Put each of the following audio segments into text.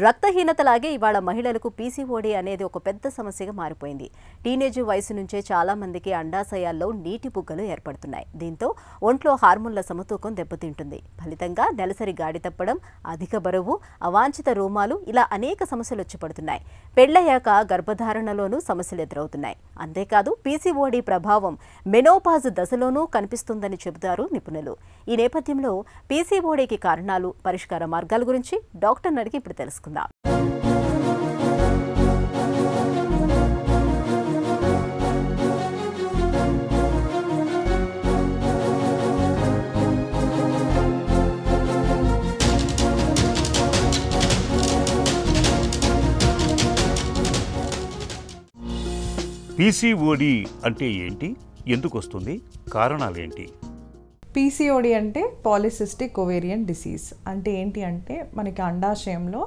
రక్తహీనతలాగే ఇవాళ మహిళలకు పీసీఓడీ అనేది ఒక పెద్ద సమస్యగా మారిపోయింది. టీనేజ్ వయసు నుంచే చాలా మందికి అండాశయాల్లో నీటి బుగ్గలు ఏర్పడుతున్నాయి. దీంతో ఒంట్లో హార్మోన్ల సమతూకం దెబ్బతింటుంది. ఫలితంగా నెలసరి గాడి తప్పడం, అధిక బరువు, అవాంఛిత రోమాలు ఇలా అనేక సమస్యలు వచ్చి పడుతున్నాయి. పెళ్లయ్యాక గర్భధారణలోనూ సమస్యలు ఎదురవుతున్నాయి. అంతేకాదు పీసీఓడీ ప్రభావం మెనోపాజ్ దశలోనూ కనిపిస్తుందని చెబుతారు నిపుణులు. ఈ నేపథ్యంలో పీసీఓడీకి కారణాలు, పరిష్కార మార్గాల గురించి డాక్టర్ని అడిగి ఇప్పుడు తెలుసుకుందాం. పీసీఓడీ అంటే ఏంటి, ఎందుకు వస్తుంది, కారణాలేంటి? పీసీఓడీ అంటే పాలిసిస్టిక్ ఓవేరియన్ డిసీజ్. అంటే ఏంటి అంటే మనకి అండాశయంలో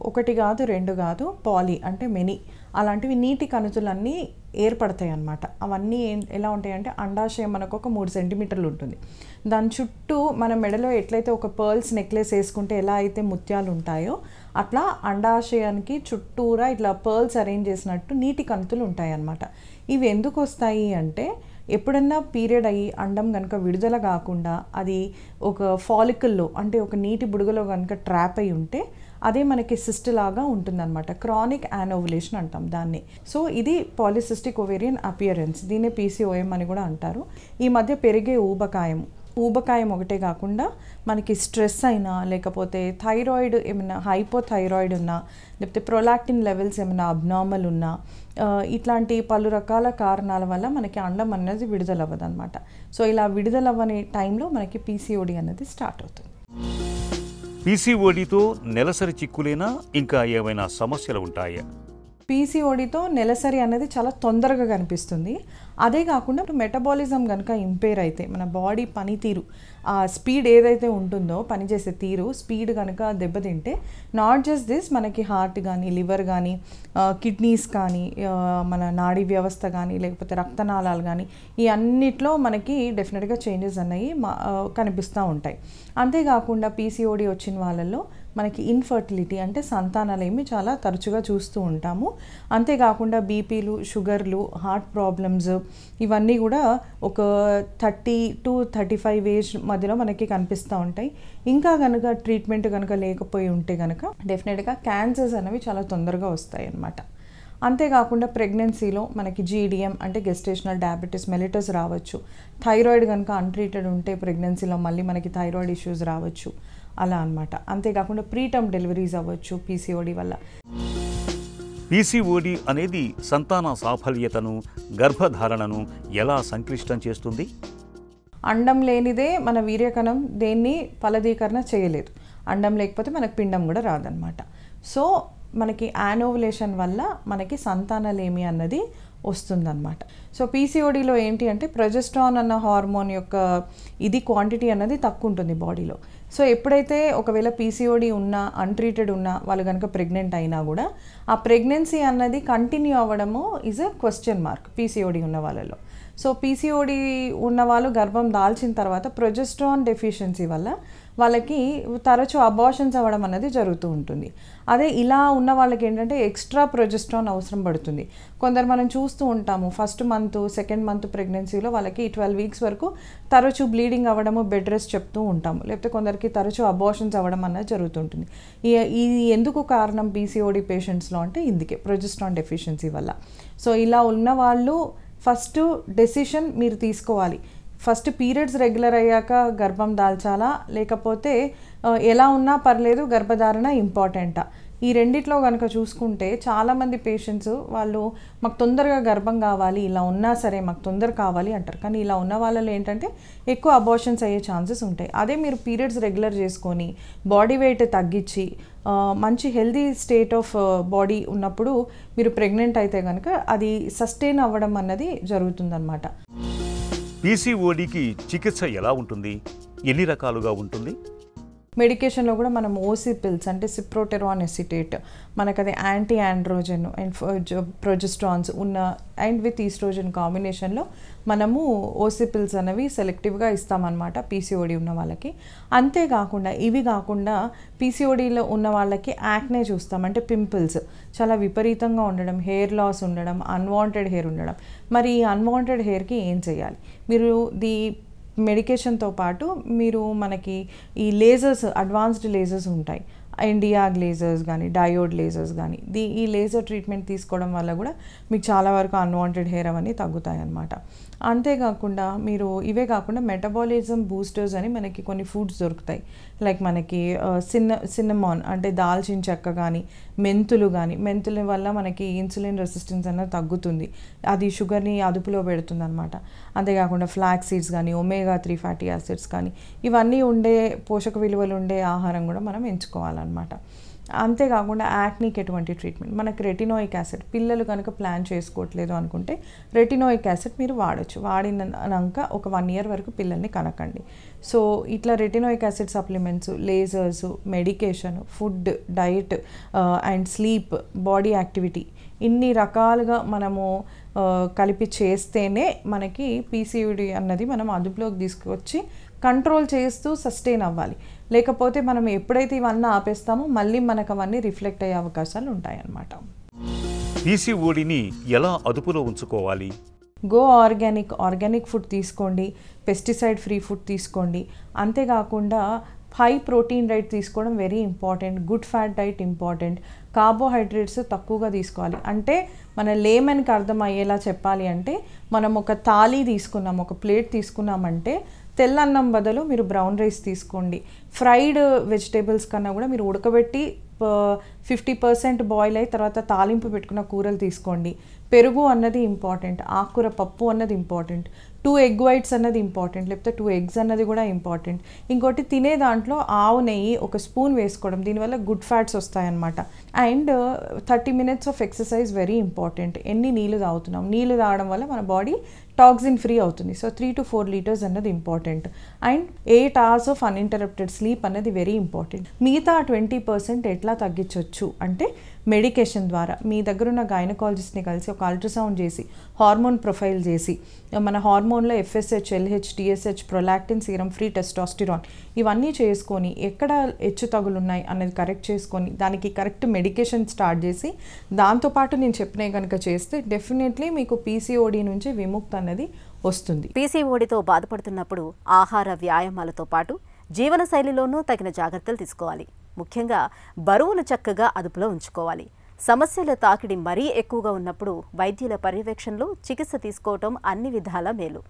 ఒకటి కాదు, రెండు కాదు, పాలి అంటే మెనీ అలాంటివి నీటి కణుతులన్నీ ఏర్పడతాయి అన్నమాట. అవన్నీ ఎలా ఉంటాయంటే అండాశయం మనకు ఒక 3 సెంటీమీటర్లు ఉంటుంది. దాని చుట్టూ మన మెడలో ఎట్లయితే ఒక పర్ల్స్ నెక్లెస్ వేసుకుంటే ఎలా అయితే ముత్యాలు ఉంటాయో అట్లా అండాశయానికి చుట్టూరా ఇట్లా పర్ల్స్ అరేంజ్ చేసినట్టు నీటి కణుతులు ఉంటాయి అన్నమాట. ఇవి ఎందుకు వస్తాయి అంటే ఎప్పుడన్నా పీరియడ్ అయ్యి అండం కనుక విడుదల కాకుండా అది ఒక ఫాలికల్లో అంటే ఒక నీటి బుడగలో కనుక ట్రాప్ అయి ఉంటే అదే మనకి సిస్ట్ లాగా ఉంటుందన్నమాట. క్రానిక్ యానోవులేషన్ అంటాం దాన్ని. సో ఇది పాలిసిస్టిక్ ఓవేరియన్ అపియరెన్స్, దీన్నే పీసీఓఎం అని కూడా అంటారు. ఈ మధ్య పెరిగే ఊబకాయం ఒకటే కాకుండా మనకి స్ట్రెస్ అయినా, లేకపోతే థైరాయిడ్ ఏమైనా హైపోథైరాయిడ్ ఉన్నా, లేకపోతే ప్రొలాక్టిన్ లెవెల్స్ ఏమైనా అబ్నార్మల్ ఉన్నా, ఇట్లాంటి పలు రకాల కారణాల వల్ల మనకి అండం అనేది విడుదలవ్వదు అనమాట. సో ఇలా విడుదలవ్వని టైంలో మనకి పీసీఓడీ అనేది స్టార్ట్ అవుతుంది. పీసీఓడీతో నెలసరి చిక్కులేనా, ఇంకా ఏమైనా సమస్యలు ఉంటాయా? పీసీఓడీతో నెలసరి అనేది చాలా తొందరగా కనిపిస్తుంది. అదే కాకుండా మెటబాలిజం కనుక ఇంపేర్ అయితే మన బాడీ పనితీరు, ఆ స్పీడ్ ఏదైతే ఉంటుందో పనిచేసే తీరు స్పీడ్ కనుక దెబ్బతింటే నాట్ జస్ట్ దిస్, మనకి హార్ట్ కానీ, లివర్ కానీ, కిడ్నీస్ కానీ, మన నాడీ వ్యవస్థ కానీ, లేకపోతే రక్తనాళాలు కానీ, ఈ అన్నిట్లో మనకి డెఫినెట్గా చేంజెస్ అనేవి కనిపిస్తూ ఉంటాయి. అంతేకాకుండా పీసీఓడీ వచ్చిన వాళ్ళల్లో మనకి ఇన్ఫర్టిలిటీ అంటే సంతానాలేమి చాలా తరచుగా చూస్తూ ఉంటాము. అంతేకాకుండా బీపీలు, షుగర్లు, హార్ట్ ప్రాబ్లమ్స్ ఇవన్నీ కూడా ఒక 30 to 35 ఏజ్ మధ్యలో మనకి కనిపిస్తూ ఉంటాయి. ఇంకా కనుక ట్రీట్మెంట్ కనుక లేకపోయి ఉంటే కనుక డెఫినెట్గా క్యాన్సర్స్ అనేవి చాలా తొందరగా వస్తాయి అన్నమాట. అంతేకాకుండా ప్రెగ్నెన్సీలో మనకి జీడిఎం అంటే గెస్టేషనల్ డయాబెటీస్ మెలిటస్ రావచ్చు. థైరాయిడ్ కనుక అన్ట్రీటెడ్ ఉంటే ప్రెగ్నెన్సీలో మళ్ళీ మనకి థైరాయిడ్ ఇష్యూస్ రావచ్చు, అలా అనమాట. అంతేకాకుండా ప్రీటర్మ్ డెలివరీస్ అవ్వచ్చు పీసీఓడీ వల్ల. పీసీఓడీ అనేది సంతాన సాఫల్యతను, గర్భధారణను ఎలా సంక్లిష్టం చేస్తుంది? అండం లేనిదే మన వీర్యకణం దేన్ని ఫలదీకరణ చేయలేదు. అండం లేకపోతే మనకు పిండం కూడా రాదనమాట. సో మనకి యానోవులేషన్ వల్ల మనకి సంతానలేమి అన్నది వస్తుందన్నమాట. సో పీసీఓడీలో ఏంటి అంటే ప్రొజెస్ట్రాన్ అన్న హార్మోన్ యొక్క క్వాంటిటీ అన్నది తక్కువ ఉంటుంది బాడీలో. సో ఎప్పుడైతే ఒకవేళ పీసీఓడీ ఉన్నా, అన్ట్రీటెడ్ ఉన్నా వాళ్ళు కనుక ప్రెగ్నెంట్ అయినా కూడా ఆ ప్రెగ్నెన్సీ అన్నది కంటిన్యూ అవ్వడము is a question mark PCOD ఉన్న వాళ్ళలో. సో పీసీఓడీ ఉన్న వాళ్ళు గర్భం దాల్చిన తర్వాత ప్రొజెస్ట్రాన్ డెఫిషియన్సీ వల్ల వాళ్ళకి తరచూ అబార్షన్స్ అవ్వడం అనేది జరుగుతూ ఉంటుంది. అదే ఇలా ఉన్న వాళ్ళకి ఏంటంటే ఎక్స్ట్రా ప్రొజెస్ట్రాన్ అవసరం పడుతుంది. కొందరు మనం చూస్తూ ఉంటాము, ఫస్ట్ మంత్, సెకండ్ మంత్ ప్రెగ్నెన్సీలో వాళ్ళకి 12 వీక్స్ వరకు తరచూ బ్లీడింగ్ అవ్వడము, బెడ్ రెస్ట్ చెప్తూ ఉంటాము. లేకపోతే కొందరికి తరచూ అబార్షన్స్ అవ్వడం అనేది జరుగుతుంటుంది. ఇది ఎందుకు కారణం పీసీఓడీ పేషెంట్స్లో అంటే ఇందుకే ప్రొజెస్ట్రాన్ డెఫిషియన్సీ వల్ల. సో ఇలా ఉన్న వాళ్ళు ఫస్ట్ డెసిషన్ మీరు తీసుకోవాలి. ఫస్ట్ పీరియడ్స్ రెగ్యులర్ అయ్యాక గర్భం దాల్చాలా, లేకపోతే ఎలా ఉన్నా పర్లేదు గర్భధారణ ఇంపార్టెంటా? ఈ రెండిట్లో కనుక చూసుకుంటే చాలామంది పేషెంట్స్ వాళ్ళు మాకు తొందరగా గర్భం కావాలి, ఇలా ఉన్నా సరే మాకు తొందర కావాలి అంటారు. కానీ ఇలా ఉన్న వాళ్ళలో ఏంటంటే ఎక్కువ అబార్షన్స్ అయ్యే ఛాన్సెస్ ఉంటాయి. అదే మీరు పీరియడ్స్ రెగ్యులర్ చేసుకొని బాడీ వెయిట్ తగ్గించి మంచి హెల్దీ స్టేట్ ఆఫ్ బాడీ ఉన్నప్పుడు మీరు ప్రెగ్నెంట్ అయితే కనుక అది సస్టైన్ అవ్వడం అన్నది జరుగుతుందన్నమాట. పీసీఓడీకి చికిత్స ఎలా ఉంటుంది, ఎన్ని రకాలుగా ఉంటుంది? మెడికేషన్లో కూడా మనం ఓసీ పిల్స్ అంటే సిప్రోటెరాన్ ఎసిటేట్, మనకు అది యాంటీ ఆండ్రోజన్ అండ్ ప్రొజెస్ట్రాన్స్ ఉన్న అండ్ విత్ ఈస్ట్రోజన్ కాంబినేషన్లో మనము ఓసీ పిల్స్ అనేవి సెలెక్టివ్గా ఇస్తామన్నమాట పీసీఓడి ఉన్న వాళ్ళకి. అంతేకాకుండా ఇవి కాకుండా పీసీఓడిలో ఉన్న వాళ్ళకి యాక్నే చూస్తాం, అంటే పింపుల్స్ చాలా విపరీతంగా ఉండడం, హెయిర్ లాస్ ఉండడం, అన్వాంటెడ్ హెయిర్ ఉండడం. మరి ఈ అన్వాంటెడ్ హెయిర్కి ఏం చేయాలి? మీరు మెడికేషన్తో పాటు మీరు మనకి ఈ లేజర్స్, అడ్వాన్స్డ్ లేజర్స్ ఉంటాయి, ఇండియా లేజర్స్ కానీ డయోడ్ లేజర్స్ కానీ, ఈ లేజర్ ట్రీట్మెంట్ తీసుకోవడం వల్ల కూడా మీకు చాలా వరకు అన్వాంటెడ్ హెయిర్ అవన్నీ తగ్గుతాయి అన్నమాట. అంతేకాకుండా మీరు ఇవే కాకుండా మెటబాలిజం బూస్టర్స్ అని మనకి కొన్ని ఫుడ్స్ దొరుకుతాయి. లైక్ మనకి సిన్నమాన్ అంటే దాల్చిన చెక్క కానీ, మెంతులు కానీ, మెంతుల వల్ల మనకి ఇన్సులిన్ రెసిస్టెన్స్ అనేది తగ్గుతుంది, అది షుగర్ని అదుపులో పెడుతుంది అనమాట. అంతేకాకుండా ఫ్లాక్స్ సీడ్స్ కానీ, ఒమేగా 3 ఫ్యాటీ యాసిడ్స్ కానీ, ఇవన్నీ ఉండే పోషక విలువలు ఉండే ఆహారం కూడా మనం ఎంచుకోవాలన్నమాట. అంతేకాకుండా యాక్నీకి ఎటువంటి ట్రీట్మెంట్, మనకి రెటినోయిక్ యాసిడ్, పిల్లలు కనుక ప్లాన్ చేసుకోవట్లేదు అనుకుంటే రెటినోయిక్ యాసిడ్ మీరు వాడచ్చు. వాడినాక ఒక 1 year వరకు పిల్లల్ని కనకండి. సో ఇట్లా retinoic acid supplements, lasers, medication, food, diet and sleep, body activity, ఇన్ని రకాలుగా మనము కలిపి చేస్తేనే మనకి పీసీఓడి అన్నది మనం అదుపులోకి తీసుకొచ్చి కంట్రోల్ చేస్తూ సస్టైన్ అవ్వాలి. లేకపోతే మనం ఎప్పుడైతే ఇవన్నీ ఆపేస్తామో మళ్ళీ మనకు అవన్నీ రిఫ్లెక్ట్ అయ్యే అవకాశాలు ఉంటాయన్నమాట. పీసీఓడిని ఎలా అదుపులో ఉంచుకోవాలి? గో ఆర్గానిక్ ఫుడ్ తీసుకోండి, పెస్టిసైడ్ ఫ్రీ ఫుడ్ తీసుకోండి. అంతేకాకుండా హై ప్రోటీన్ డైట్ తీసుకోవడం very important, good fat diet important, carbohydrates తక్కువగా తీసుకోవాలి. అంటే మన లేమన్కి అర్థమయ్యేలా చెప్పాలి అంటే, మనం ఒక థాలీ తీసుకున్నాం, ఒక ప్లేట్ తీసుకున్నామంటే తెల్లన్నం బదులు మీరు బ్రౌన్ రైస్ తీసుకోండి. ఫ్రైడ్ వెజిటేబుల్స్ కన్నా కూడా మీరు ఉడకబెట్టి 50% బాయిల్ అయ్యి తర్వాత తాలింపు పెట్టుకున్న కూరలు తీసుకోండి. పెరుగు అన్నది ఇంపార్టెంట్, ఆకుకూర పప్పు అన్నది ఇంపార్టెంట్, 2 egg whites అన్నది ఇంపార్టెంట్, లేకపోతే 2 eggs అన్నది కూడా ఇంపార్టెంట్. ఇంకోటి తినే దాంట్లో ఆవు నెయ్యి 1 స్పూన్ వేసుకోవడం, దీనివల్ల గుడ్ ఫ్యాట్స్ వస్తాయన్నమాట. And 30 minutes of exercise very important. ఎన్ని నీళ్ళు తాగుతున్నాం, నీళ్ళు తాగడం వల్ల మన బాడీ టాక్సిన్ ఫ్రీ అవుతుంది. సో 3 to 4 liters అన్నది important. And 8 hours of uninterrupted sleep అన్నది వెరీ ఇంపార్టెంట్. మిగతా 20% ఎట్లా తగ్గించవచ్చు అంటే మెడికేషన్ ద్వారా. మీ దగ్గర ఉన్న గైనకాలజిస్ట్ని కలిసి ఒక అల్ట్రాసౌండ్ చేసి, హార్మోన్ ప్రొఫైల్ చేసి, మన హార్మోన్లో FSH, LH, TSH, prolactin, serum free testosterone ఇవన్నీ చేసుకొని ఎక్కడ హెచ్చు తగులు ఉన్నాయి అనేది కరెక్ట్ చేసుకొని దానికి కరెక్ట్ మెడికేషన్ స్టార్ట్ చేసి, దాంతోపాటు నేను చెప్పినవి కనుక చేస్తే డెఫినెట్లీ మీకు పీసీఓడి నుంచి విముక్తి అనేది వస్తుంది. పీసీఓడితో బాధపడుతున్నప్పుడు ఆహార వ్యాయామాలతో పాటు జీవనశైలిలోనూ తగిన జాగ్రత్తలు తీసుకోవాలి. ముఖ్యంగా బరువును చక్కగా అదుపులో ఉంచుకోవాలి. సమస్యల తాకిడి మరీ ఎక్కువగా ఉన్నప్పుడు వైద్యుల పర్యవేక్షణలో చికిత్స తీసుకోవటం అన్ని విధాలా మేలు.